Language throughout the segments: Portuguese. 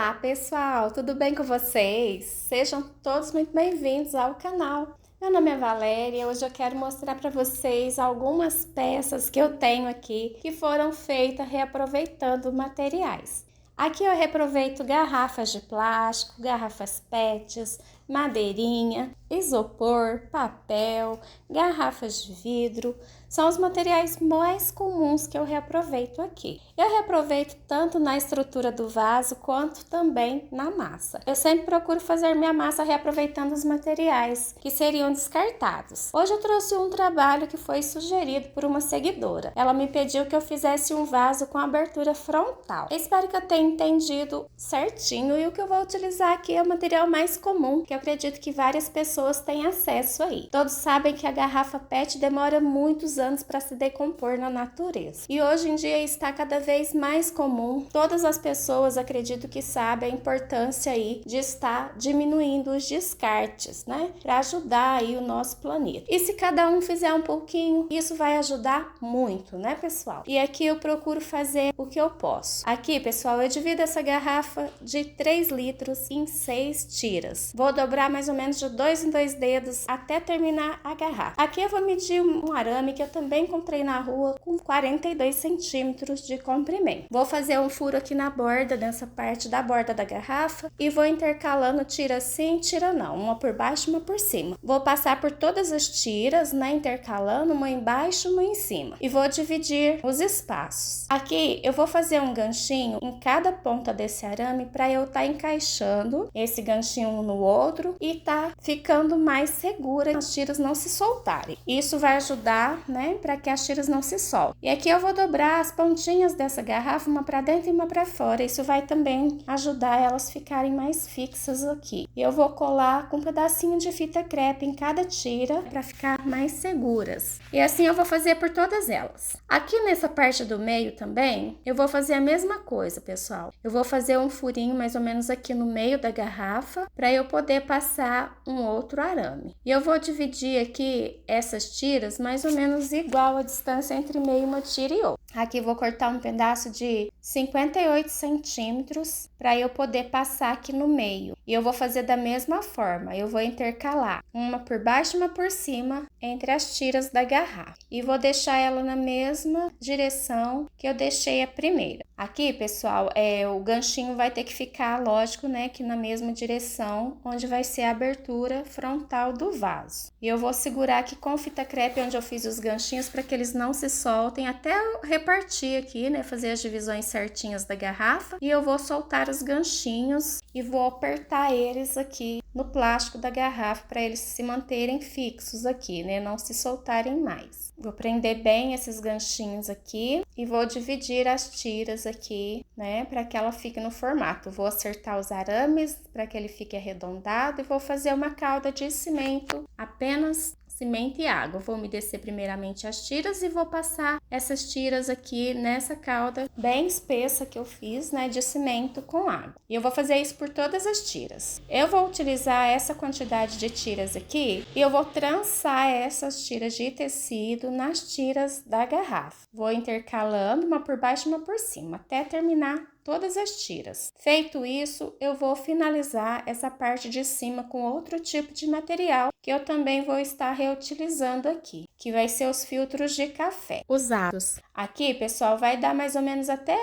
Olá pessoal, tudo bem com vocês? Sejam todos muito bem-vindos ao canal. Meu nome é Valéria, hoje eu quero mostrar para vocês algumas peças que eu tenho aqui que foram feitas reaproveitando materiais. Aqui eu reaproveito garrafas de plástico, garrafas PETs, madeirinha, isopor, papel, garrafas de vidro. São os materiais mais comuns que eu reaproveito aqui. Eu reaproveito tanto na estrutura do vaso quanto também na massa. Eu sempre procuro fazer minha massa reaproveitando os materiais que seriam descartados. Hoje eu trouxe um trabalho que foi sugerido por uma seguidora. Ela me pediu que eu fizesse um vaso com abertura frontal. Eu espero que eu tenha entendido certinho, e o que eu vou utilizar aqui é o material mais comum, que eu acredito que várias pessoas têm acesso aí. Todos sabem que a garrafa PET demora muitos anos para se decompor na natureza. E hoje em dia está cada vez mais comum. Todas as pessoas acredito que sabem a importância aí de estar diminuindo os descartes, né? Para ajudar aí o nosso planeta. E se cada um fizer um pouquinho, isso vai ajudar muito, né, pessoal? E aqui eu procuro fazer o que eu posso. Aqui, pessoal, eu divido essa garrafa de 3 litros em 6 tiras. Vou dobrar mais ou menos de 2 em 2 dedos até terminar a garrafa. Aqui eu vou medir um arame que eu também comprei na rua com 42 centímetros de comprimento. Vou fazer um furo aqui na borda, nessa parte da borda da garrafa, e vou intercalando tira sim, tira não, uma por baixo, uma por cima. Vou passar por todas as tiras, né, intercalando uma embaixo, uma em cima, e vou dividir os espaços. Aqui eu vou fazer um ganchinho em cada ponta desse arame para eu estar encaixando esse ganchinho um no outro e tá ficando mais segura, as tiras não se soltarem. Isso vai ajudar, né, para que as tiras não se soltem. E aqui eu vou dobrar as pontinhas dessa garrafa, uma para dentro e uma para fora. Isso vai também ajudar elas ficarem mais fixas aqui. E eu vou colar com um pedacinho de fita crepe em cada tira para ficar mais seguras. E assim eu vou fazer por todas elas. Aqui nessa parte do meio também, eu vou fazer a mesma coisa, pessoal. Eu vou fazer um furinho mais ou menos aqui no meio da garrafa para eu poder passar um outro arame. E eu vou dividir aqui essas tiras mais ou menos igual a distância entre meio uma tira e outra. Aqui vou cortar um pedaço de 58 centímetros para eu poder passar aqui no meio. E eu vou fazer da mesma forma. Eu vou intercalar uma por baixo e uma por cima entre as tiras da garrafa. E vou deixar ela na mesma direção que eu deixei a primeira. Aqui, pessoal, o ganchinho vai ter que ficar, lógico, né, que na mesma direção onde vai ser a abertura frontal do vaso. E eu vou segurar aqui com fita crepe onde eu fiz os ganchinhos para que eles não se soltem até eu repartir aqui, né, fazer as divisões certinhas da garrafa. E eu vou soltar os ganchinhos e vou apertar eles aqui no plástico da garrafa para eles se manterem fixos aqui, né, não se soltarem mais. Vou prender bem esses ganchinhos aqui e vou dividir as tiras aqui, né, para que ela fique no formato. Vou acertar os arames para que ele fique arredondado e vou fazer uma calda de cimento, apenas cimento e água. Vou umedecer primeiramente as tiras e vou passar essas tiras aqui nessa calda bem espessa que eu fiz, né, de cimento com água. E eu vou fazer isso por todas as tiras. Eu vou utilizar essa quantidade de tiras aqui e eu vou trançar essas tiras de tecido nas tiras da garrafa. Vou intercalando uma por baixo e uma por cima até terminar todas as tiras. Feito isso, eu vou finalizar essa parte de cima com outro tipo de material que eu também vou estar reutilizando aqui, que vai ser os filtros de café usados. Aqui, pessoal, vai dar mais ou menos até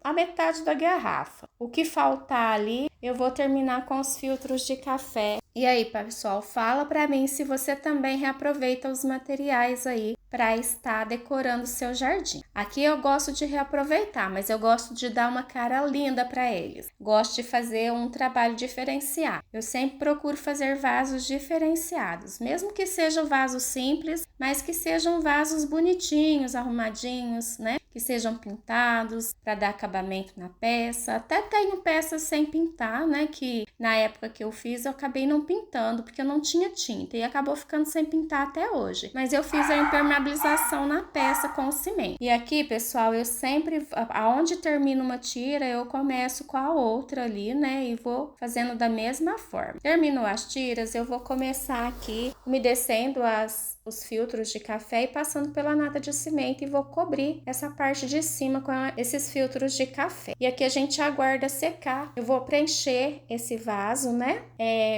a metade da garrafa. O que faltar ali, eu vou terminar com os filtros de café. E aí, pessoal, fala pra mim se você também reaproveita os materiais aí para estar decorando o seu jardim. Aqui eu gosto de reaproveitar, mas eu gosto de dar uma cara linda para eles. Gosto de fazer um trabalho diferenciado. Eu sempre procuro fazer vasos diferenciados, mesmo que sejam vasos simples, mas que sejam vasos bonitinhos, arrumadinhos, né? Que sejam pintados para dar acabamento na peça. Até tenho peças sem pintar, né? Que na época que eu fiz eu acabei não pintando porque eu não tinha tinta e acabou ficando sem pintar até hoje. Mas eu fiz a impermeabilização na peça com o cimento. E aqui, pessoal, eu sempre, aonde termina uma tira, eu começo com a outra ali, né? E vou fazendo da mesma forma. Terminou as tiras, eu vou começar aqui umedecendo os filtros de café e passando pela nata de cimento e vou cobrir essa parte de cima com esses filtros de café. E aqui a gente aguarda secar. Eu vou preencher esse vaso, né,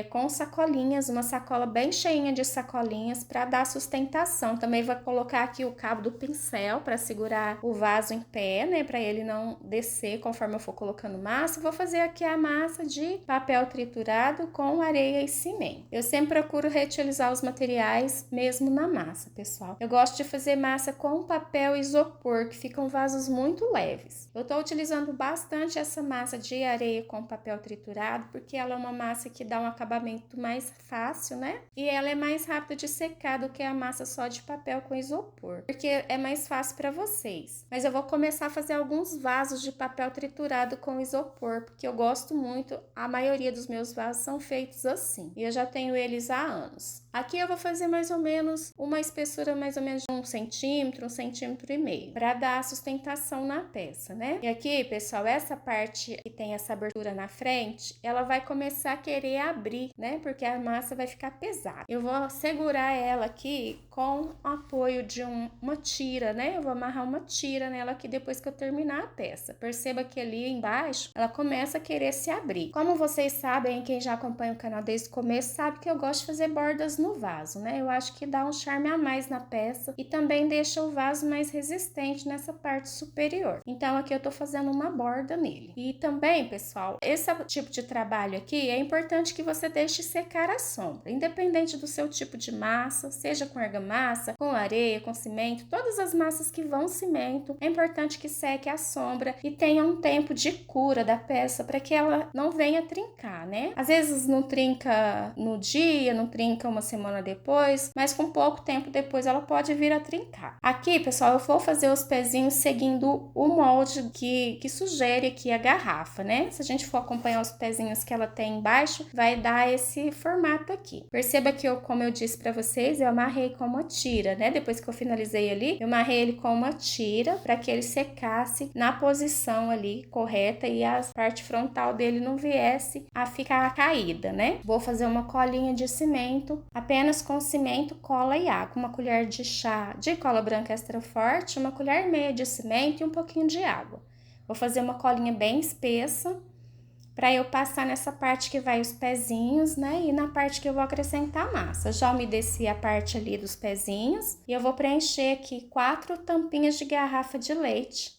com sacolinhas, uma sacola bem cheinha de sacolinhas para dar sustentação. Também vou colocar aqui o cabo do pincel para segurar o vaso em pé, né, para ele não descer conforme eu for colocando massa. Vou fazer aqui a massa de papel triturado com areia e cimento. Eu sempre procuro reutilizar os materiais mesmo na massa, pessoal. Eu gosto de fazer massa com papel isopor, que ficam vasos muito leves. Eu tô utilizando bastante essa massa de areia com papel triturado, porque ela é uma massa que dá um acabamento mais fácil, né? E ela é mais rápida de secar do que a massa só de papel com isopor, porque é mais fácil para vocês. Mas eu vou começar a fazer alguns vasos de papel triturado com isopor, porque eu gosto muito, a maioria dos meus vasos são feitos assim. E eu já tenho eles há anos. Aqui eu vou fazer mais ou menos uma espessura mais ou menos de 1 centímetro, 1,5 centímetros, para dar sustentação na peça, né? E aqui, pessoal, essa parte que tem essa abertura na frente, ela vai começar a querer abrir, né? Porque a massa vai ficar pesada. Eu vou segurar ela aqui com o apoio de uma tira, né? Eu vou amarrar uma tira nela aqui depois que eu terminar a peça. Perceba que ali embaixo, ela começa a querer se abrir. Como vocês sabem, quem já acompanha o canal desde o começo, sabe que eu gosto de fazer bordas no vaso, né? Eu acho que dá um charme a mais na peça e também deixa o vaso mais resistente nessa parte superior. Então, aqui eu tô fazendo uma borda nele. E também, pessoal, esse tipo de trabalho aqui é importante que você deixe secar a sombra, independente do seu tipo de massa, seja com argamassa, com areia, com cimento, todas as massas que vão cimento, é importante que seque a sombra e tenha um tempo de cura da peça para que ela não venha trincar, né? Às vezes não trinca no dia, não trinca uma semana depois, mas com pouco tempo depois ela pode vir a trincar. Aqui, pessoal, eu vou fazer os pezinhos seguindo o molde que sugere aqui a garrafa, né? Se a gente for acompanhar os pezinhos que ela tem embaixo, vai dar esse formato aqui. Perceba que como eu disse para vocês, eu amarrei com uma tira, né? Depois que eu finalizei ali, eu amarrei ele com uma tira para que ele secasse na posição ali correta e a parte frontal dele não viesse a ficar caída, né? Vou fazer uma colinha de cimento, apenas com cimento, cola e água. Uma colher de chá de cola branca extra forte, uma colher e meia de cimento e um pouquinho de água. Vou fazer uma colinha bem espessa para eu passar nessa parte que vai os pezinhos, né? E na parte que eu vou acrescentar a massa. Já umedeci a parte ali dos pezinhos e eu vou preencher aqui 4 tampinhas de garrafa de leite,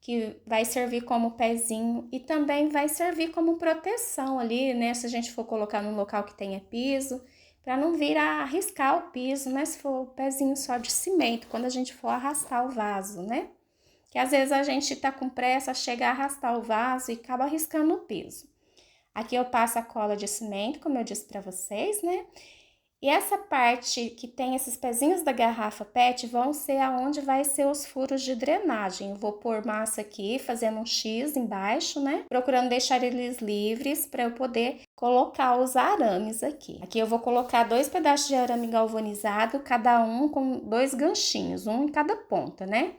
que vai servir como pezinho e também vai servir como proteção ali, né? Se a gente for colocar num local que tenha piso, para não vir a arriscar o piso, né? Se for o pezinho só de cimento, quando a gente for arrastar o vaso, né? Que às vezes a gente tá com pressa, chega a arrastar o vaso e acaba arriscando o piso. Aqui eu passo a cola de cimento, como eu disse para vocês, né? E essa parte que tem esses pezinhos da garrafa PET vão ser aonde vai ser os furos de drenagem. Eu vou pôr massa aqui, fazendo um X embaixo, né? Procurando deixar eles livres para eu poder colocar os arames aqui. Aqui eu vou colocar 2 pedaços de arame galvanizado, cada um com 2 ganchinhos, um em cada ponta, né?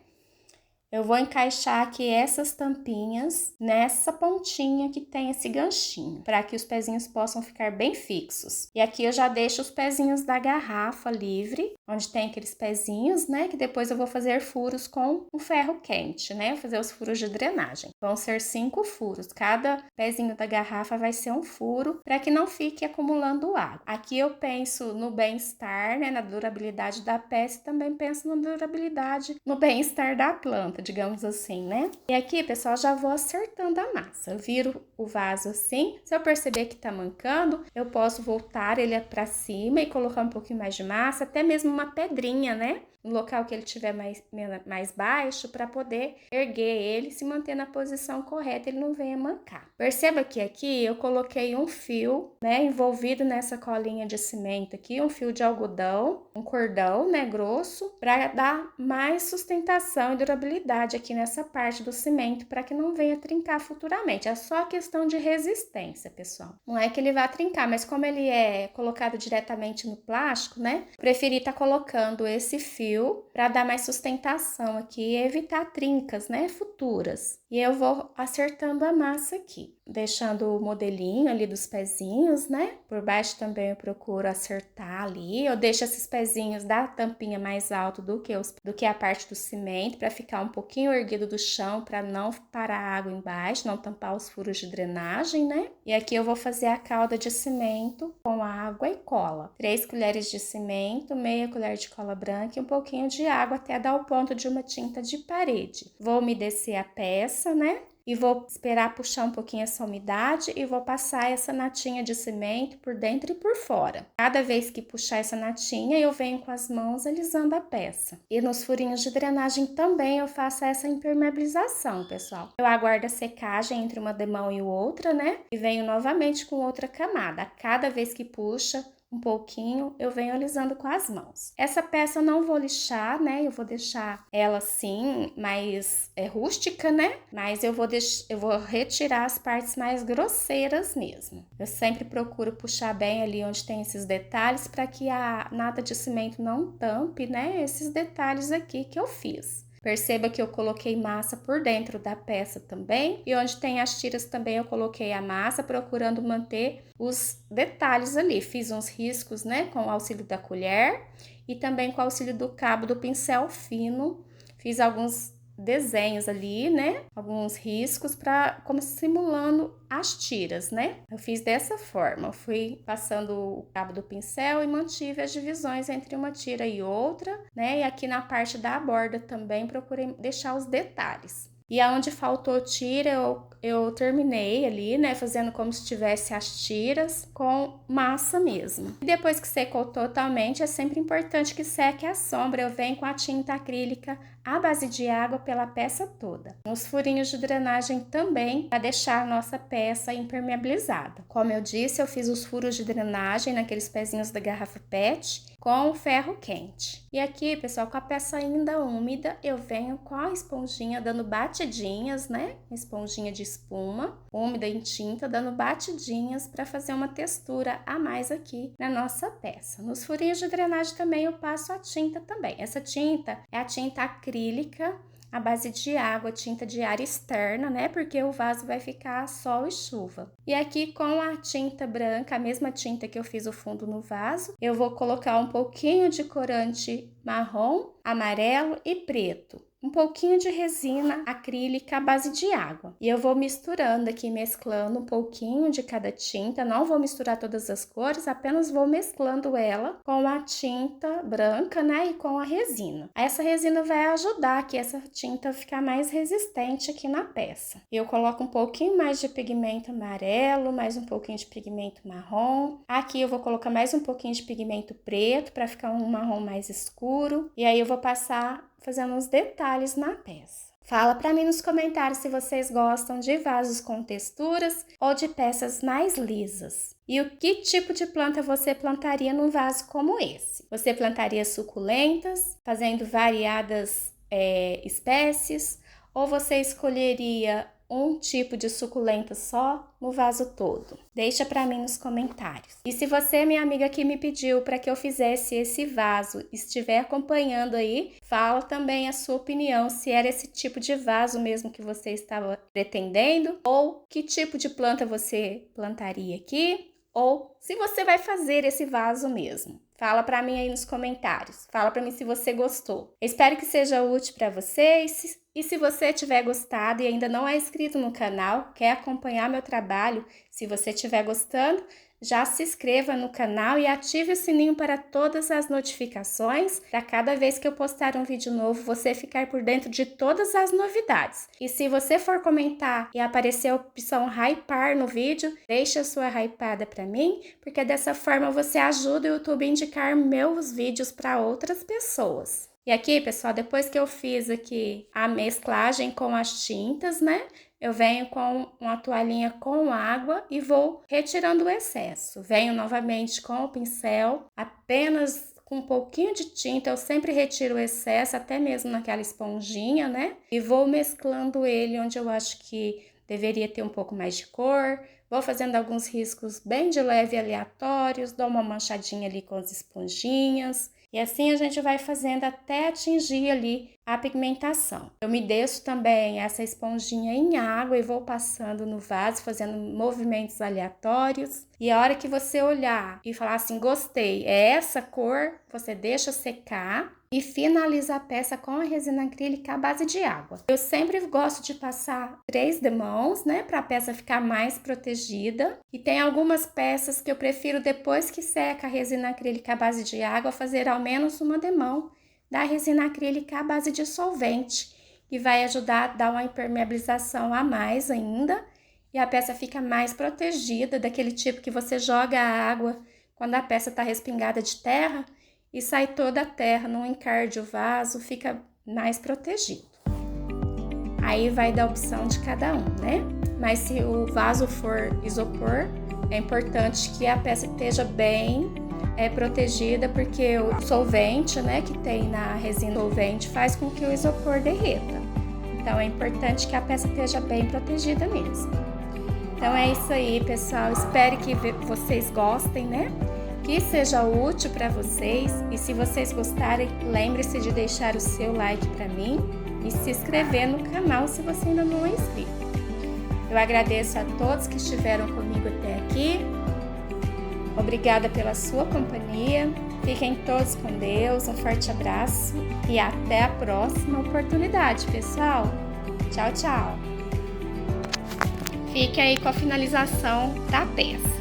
Eu vou encaixar aqui essas tampinhas nessa pontinha que tem esse ganchinho, para que os pezinhos possam ficar bem fixos. E aqui eu já deixo os pezinhos da garrafa livre, onde tem aqueles pezinhos, né? Que depois eu vou fazer furos com um ferro quente, né? Vou fazer os furos de drenagem. Vão ser 5 furos. Cada pezinho da garrafa vai ser um furo, para que não fique acumulando água. Aqui eu penso no bem-estar, né? Na durabilidade da peça e também penso na durabilidade, no bem-estar da planta, digamos assim, né? E aqui, pessoal, já vou acertando a massa. Eu viro o vaso assim. Se eu perceber que tá mancando, eu posso voltar ele para cima e colocar um pouquinho mais de massa, até mesmo uma pedrinha, né? No local que ele tiver mais baixo, para poder erguer ele, se manter na posição correta, ele não venha mancar. Perceba que aqui eu coloquei um fio, né, envolvido nessa colinha de cimento aqui, um fio de algodão, um cordão, né, grosso, para dar mais sustentação e durabilidade aqui nessa parte do cimento, para que não venha trincar futuramente. É só questão de resistência, pessoal. Não é que ele vá trincar, mas como ele é colocado diretamente no plástico, né, preferi estar colocando esse fio para dar mais sustentação aqui e evitar trincas, né, futuras. E eu vou acertando a massa aqui. deixando o modelinho ali dos pezinhos, né? Por baixo também eu procuro acertar ali. Eu deixo esses pezinhos da tampinha mais alto do que a parte do cimento, para ficar um pouquinho erguido do chão, para não parar a água embaixo, não tampar os furos de drenagem, né? E aqui eu vou fazer a calda de cimento com água e cola. 3 colheres de cimento, meia colher de cola branca e um pouquinho de água até dar o ponto de uma tinta de parede. Vou umedecer a peça, né? E vou esperar puxar um pouquinho essa umidade e vou passar essa natinha de cimento por dentro e por fora. Cada vez que puxar essa natinha, eu venho com as mãos alisando a peça. E nos furinhos de drenagem também eu faço essa impermeabilização, pessoal. Eu aguardo a secagem entre uma demão e outra, né? E venho novamente com outra camada. Cada vez que puxa um pouquinho, eu venho alisando com as mãos. Essa peça eu não vou lixar, né? Eu vou deixar ela assim, mais rústica, né? Mas eu vou retirar as partes mais grosseiras mesmo. Eu sempre procuro puxar bem ali onde tem esses detalhes para que a nata de cimento não tampe, né? Esses detalhes aqui que eu fiz. Perceba que eu coloquei massa por dentro da peça também, e onde tem as tiras também eu coloquei a massa, procurando manter os detalhes ali. Fiz uns riscos, né, com o auxílio da colher e também com o auxílio do cabo do pincel fino. Fiz alguns desenhos ali, né, alguns riscos como simulando as tiras, né? Eu fiz dessa forma, eu fui passando o cabo do pincel e mantive as divisões entre uma tira e outra, né? E aqui na parte da borda também procurei deixar os detalhes. E aonde faltou tira, eu terminei ali, né, fazendo como se tivesse as tiras com massa mesmo. E depois que secou totalmente, é sempre importante que seque a sombra. Eu venho com a tinta acrílica à base de água pela peça toda. Nos furinhos de drenagem também, para deixar a nossa peça impermeabilizada. Como eu disse, eu fiz os furos de drenagem naqueles pezinhos da garrafa PET com o ferro quente. E aqui, pessoal, com a peça ainda úmida, eu venho com a esponjinha dando batidinhas, né? Esponjinha de espuma, úmida em tinta, dando batidinhas para fazer uma textura a mais aqui na nossa peça. Nos furinhos de drenagem também eu passo a tinta também. Essa tinta é a tinta acrílica, à base de água, tinta de área externa, né? Porque o vaso vai ficar sol e chuva. E aqui com a tinta branca, a mesma tinta que eu fiz o fundo no vaso, eu vou colocar um pouquinho de corante marrom, amarelo e preto. Um pouquinho de resina acrílica à base de água. E eu vou misturando aqui, mesclando um pouquinho de cada tinta. Não vou misturar todas as cores, apenas vou mesclando ela com a tinta branca, né? E com a resina. Essa resina vai ajudar aqui essa tinta a ficar mais resistente aqui na peça. Eu coloco um pouquinho mais de pigmento amarelo, mais um pouquinho de pigmento marrom. Aqui eu vou colocar mais um pouquinho de pigmento preto para ficar um marrom mais escuro. E aí eu vou passar fazendo uns detalhes na peça. Fala para mim nos comentários se vocês gostam de vasos com texturas ou de peças mais lisas. E o que tipo de planta você plantaria num vaso como esse? Você plantaria suculentas, fazendo variadas espécies? Ou você escolheria um tipo de suculenta só no vaso todo? Deixa para mim nos comentários. E se você, minha amiga, que me pediu para que eu fizesse esse vaso, estiver acompanhando aí, fala também a sua opinião, se era esse tipo de vaso mesmo que você estava pretendendo, ou que tipo de planta você plantaria aqui, ou se você vai fazer esse vaso mesmo. Fala para mim aí nos comentários. Fala para mim se você gostou. Eu espero que seja útil para vocês. E se você tiver gostado e ainda não é inscrito no canal, quer acompanhar meu trabalho, se você estiver gostando, já se inscreva no canal e ative o sininho para todas as notificações, para cada vez que eu postar um vídeo novo, você ficar por dentro de todas as novidades. E se você for comentar e aparecer a opção hypar no vídeo, deixe a sua hypada para mim, porque dessa forma você ajuda o YouTube a indicar meus vídeos para outras pessoas. E aqui, pessoal, depois que eu fiz aqui a mesclagem com as tintas, né? Eu venho com uma toalhinha com água e vou retirando o excesso. Venho novamente com o pincel, apenas com um pouquinho de tinta, eu sempre retiro o excesso, até mesmo naquela esponjinha, né? E vou mesclando ele onde eu acho que deveria ter um pouco mais de cor. Vou fazendo alguns riscos bem de leve e aleatórios, dou uma manchadinha ali com as esponjinhas. E assim a gente vai fazendo até atingir ali a pigmentação. Eu umedeço também essa esponjinha em água e vou passando no vaso, fazendo movimentos aleatórios. E a hora que você olhar e falar assim, gostei, é essa cor, você deixa secar e finaliza a peça com a resina acrílica à base de água. Eu sempre gosto de passar 3 demãos, né, para a peça ficar mais protegida. E tem algumas peças que eu prefiro, depois que seca a resina acrílica à base de água, fazer ao menos uma demão da resina acrílica à base de solvente, que vai ajudar a dar uma impermeabilização a mais ainda, e a peça fica mais protegida, daquele tipo que você joga a água quando a peça está respingada de terra e sai toda a terra, não encarde o vaso, fica mais protegido. Aí vai da opção de cada um, né? Mas se o vaso for isopor, é importante que a peça esteja bem protegida, porque o solvente, né, que tem na resina solvente faz com que o isopor derreta. Então é importante que a peça esteja bem protegida mesmo. Então é isso aí, pessoal. Espero que vocês gostem, né? Que seja útil para vocês. E se vocês gostarem, lembre-se de deixar o seu like para mim e se inscrever no canal se você ainda não é inscrito. Eu agradeço a todos que estiveram comigo até aqui. Obrigada pela sua companhia. Fiquem todos com Deus. Um forte abraço e até a próxima oportunidade, pessoal. Tchau, tchau. Fique aí com a finalização da peça.